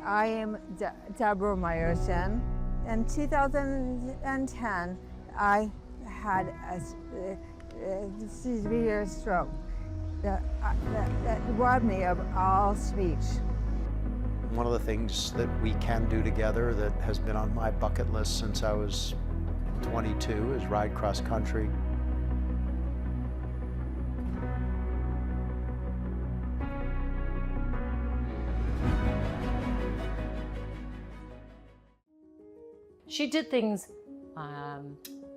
I am Deborah Meyerson. In 2010, I had a severe stroke that robbed me of all speech. One of the things that we can do together that has been on my bucket list since I was 22 is ride cross country. She did things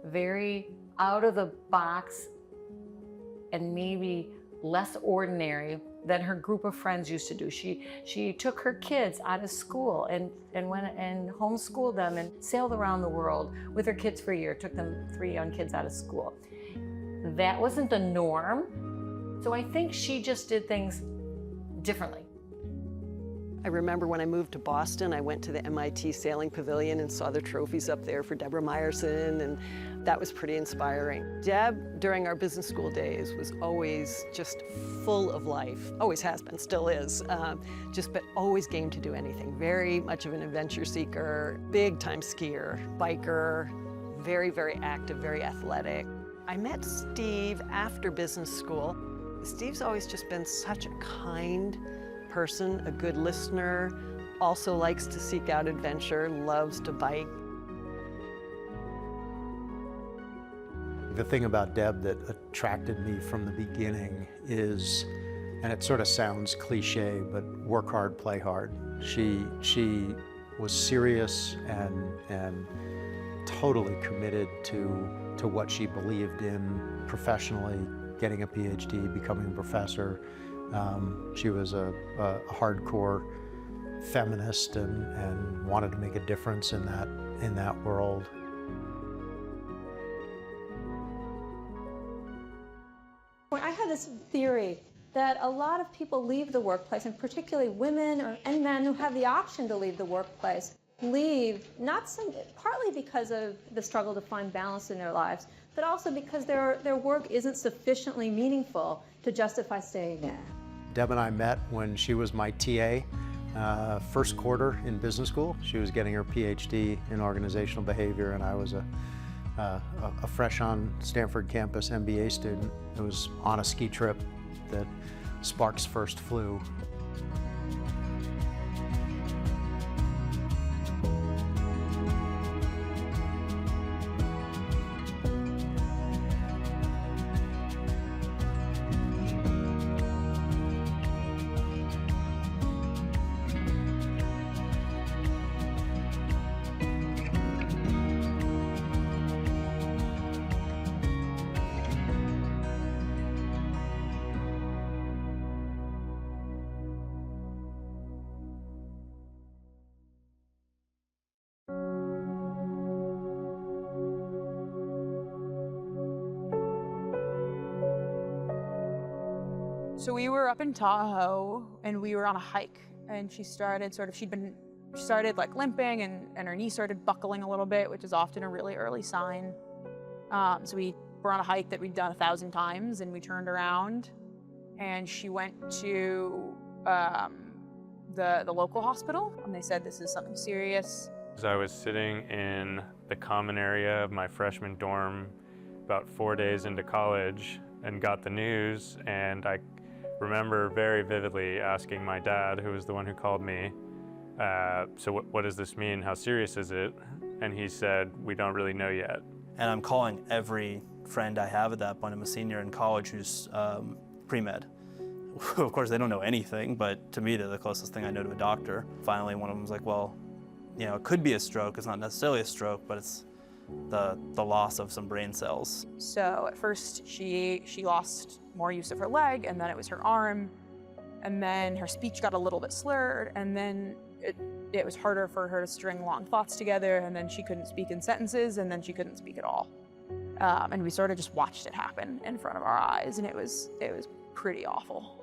very out of the box and maybe less ordinary than her group of friends used to do. She took her kids out of school and went and homeschooled them and sailed around the world with her kids for a year, took them 3 young kids out of school. That wasn't the norm. So I think she just did things differently. I remember when I moved to Boston, I went to the MIT Sailing Pavilion and saw the trophies up there for Deborah Meyerson, and that was pretty inspiring. Deb, during our business school days, was always just full of life. Always has been, still is. But always game to do anything. Very much of an adventure seeker, big time skier, biker, very, very active, very athletic. I met Steve after business school. Steve's always just been such a kind person, a good listener, also likes to seek out adventure, loves to bike. The thing about Deb that attracted me from the beginning is, and it sort of sounds cliche, but work hard, play hard. She was serious and totally committed to what she believed in professionally, getting a PhD, becoming a professor. She was a hardcore feminist and wanted to make a difference in that world. I had this theory that a lot of people leave the workplace, and particularly women and men who have the option to leave the workplace, leave partly because of the struggle to find balance in their lives, but also because their work isn't sufficiently meaningful to justify staying there. Deb and I met when she was my TA, first quarter in business school. She was getting her PhD in organizational behavior, and I was a fresh on Stanford campus MBA student. It was on a ski trip that Sparks first flew. So we were up in Tahoe and we were on a hike, and she started like limping and her knee started buckling a little bit, which is often a really early sign. So we were on a hike that we'd done 1,000 times, and we turned around and she went to the local hospital, and they said this is something serious. I was sitting in the common area of my freshman dorm about 4 days into college and got the news, and I remember very vividly asking my dad, who was the one who called me, so what does this mean? How serious is it? And he said, we don't really know yet. And I'm calling every friend I have at that point. I'm a senior in college who's pre-med. Of course, they don't know anything, but to me, they're the closest thing I know to a doctor. Finally, one of them was like, well, you know, it could be a stroke. It's not necessarily a stroke, but it's the loss of some brain cells. So at first she lost more use of her leg, and then it was her arm, and then her speech got a little bit slurred, and then it was harder for her to string long thoughts together, and then she couldn't speak in sentences, and then she couldn't speak at all. And we sort of just watched it happen in front of our eyes, and it was pretty awful.